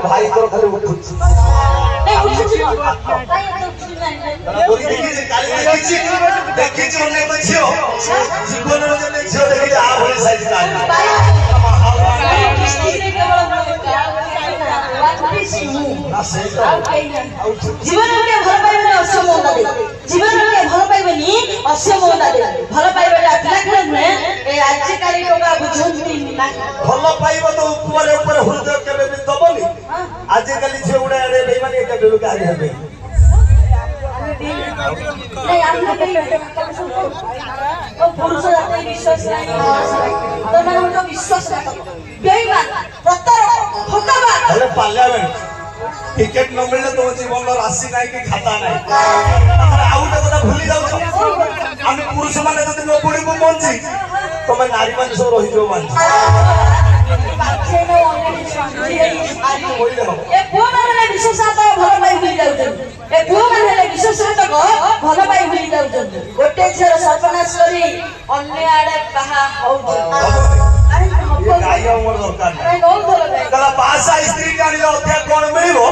भाई को खाली उठुच देखी अनेक झील जीवन झील देखी आ भाई साइज जीवन के भल पाइबे अश्य मौका दे जीवन के भल पाइबेनी अश्य मौका दे भल पाइबेटा पिला खेल नुहे ए आज काली टोका बुझंती ना भल पाइबो तो ऊपर ऊपर हृदय केबे भी दबनी आज काली झे उडा रे बेईमानी के बेलुकारी हेबे नहीं हम तो पुरुष जाते विश्वास नहीं तो मैं उनको विश्वास करता बेईमान प्रतर भगवान अरे पार्लियामेंट टिकट न मिलले तो जीवन राशि नाही कि खाता नाही आउट तो भूली जाऊ हम पुरुष माने जदि न पड़ी को मंची तमे नारी मान सब रहि जो मान बाचे न ए पुओ माने विश्वासता भल पाइ भूली जाउ ए पुओ माने विश्वासता को भल पाइ भूली जाउ गोटे छर सर्वनाश करी अन्य आडे कहा हो ये गाइया मोर दरकार नहीं बहुत दरकार कला पासा स्त्री कानी अध्या कोन मिलिबो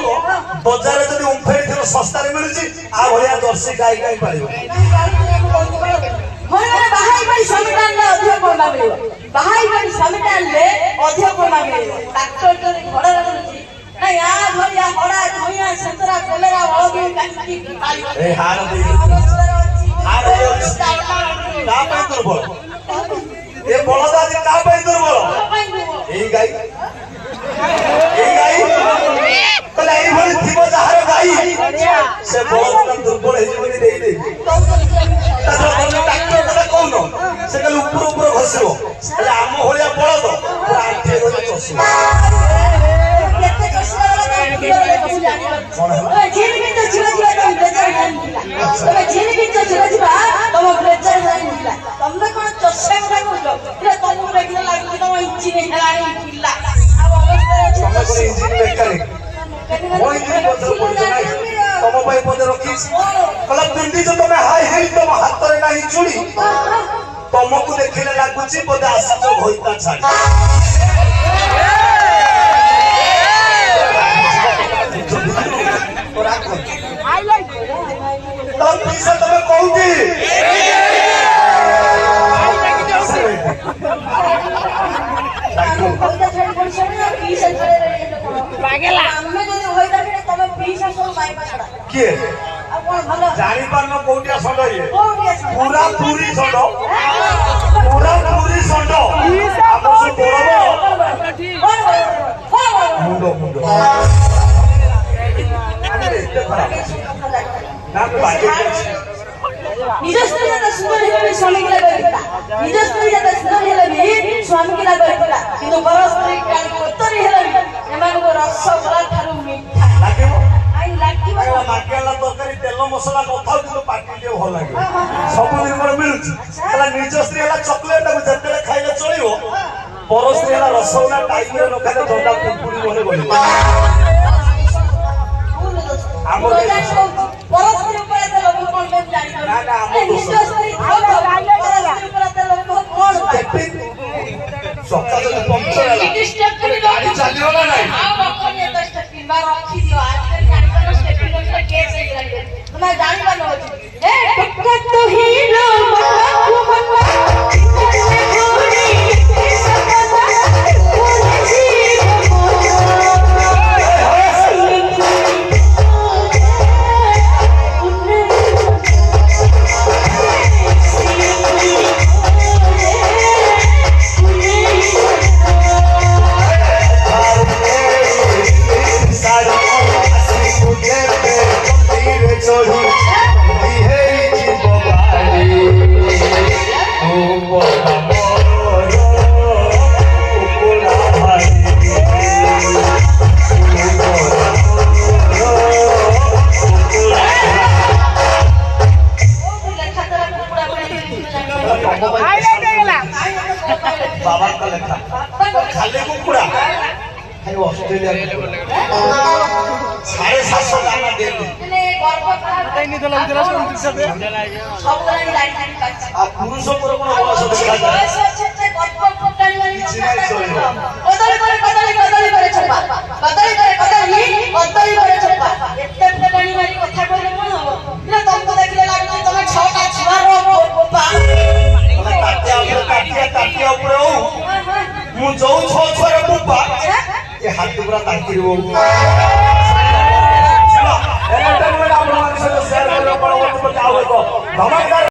बजार जदि उंफेरी थरो सस्ता रे मिलुची आ भलिया दर्शी गाय गाय पाइबो होय बाहाई पई संविधान ले अध्यय कोन मिलिबो बाहाई पई संविधान ले अध्यय कोन मिलिबो डॉक्टर जदि घोड़ा रहउची नहीं आ भलिया घोड़ा धोइया संतरा कोलेरा हळदी काटी पाइबो ए हार दे हार दे ना पे दुर्बल ये बलदा जे का पे दुर्बल ए गाय कला ए भली थिबो जहार गाई से बलदा दुर्बल हे जबनी देई दे ताजो डॉक्टर कला कोन से कल ऊपर ऊपर घसिबो अरे आम होलिया बलद आठे रोज चोसो केते कसला कोन है जेल में तो जीवा जीवा तुम बेचार नहीं तमे जेल में तो जीवा जीवा तुम बेचार नहीं तुमने कोन चोसे में बोलो रे तुम देखले लागु तुम इंजीनियर हेलानी पिल्ला अब अवस्था तुम कोन इंजीनियर करे वो इंजीनियर बदल पड़ नाही तुम भाई पद रखिस कला पिंडी जो तुम हाय हेली तुम हाथ रे नाही चुड़ी तुमको देखले लागुची पद आसी जो होइता छाड़ी तब पीछे तुम्हें कहूंगी जानी पार न कोटिया संड ये पूरा पूरी संड आपको मुंडो मुंडो ना बाजे निज स्त्री जाता सुंदर हेले स्वामी के लागता निज स्त्री जाता सुंदर हेले भी स्वामी के लागता किंतु बर स्त्री काली कोतरी हेले एमान को रस गला थारु मीठा लागिबो आई लागिबो माकेला तरकारी तेल मसला नथाउ किंतु पाटी दे भल लागे सब दिन पर मिलुची हला निज स्त्री हला चॉकलेट को जतेले खाइले चलिबो बर स्त्री हला रसगुल्ला टाइम रे न खाइले दंडा पुपुरी मोने बोलिबो आमो परस्त्री ऊपर ते लोग कोन कोन जानि ना ना आमो निश्चय परस्त्री ऊपर ते लोग कोन सप्ताह जो पंक्चर है गाड़ी चलियो ना नहीं हां बकनी तो स्टेपिंग बार रखी दियो आज गाड़ी का स्टेपिंग का केस है लगे तुम जानि बनो ए टिकट तो ही लो मत से घोड़ी सपना कोन जीव बाबा का लेखा खाली कुकुड़ा खाली ऑस्ट्रेलिया 750 दाना देली মানে গর্ব করা नहीं तो लग रहा है সব ধরনের লাইন কাটছে আর পুরুষ করে কোনো বয়স দেখা যায় বয়স হচ্ছে যে গর্ব কোটানি মানে কিছু নাই চলবে। কদলি করে চলবা কদলি করে চলবা এতে কোটানি মানে কথা কইলে কোন হবো না তোমাকে দেখলে লাগছে তুমি ছটা ছুয়ার বোপা মানে তাতিয়া উপরে ମୁଁ ଯୋଉ ଛଅ ଛୁଆର ପୁପା ଏ ହାତୀ ପୁରା ତାଙ୍କିରିବ ଆପଣଙ୍କ ସହିତ ସେୟାର କରିବା ପରବର୍ତ୍ତୀ ଆଉ ଏକ ଧମାକେଦାର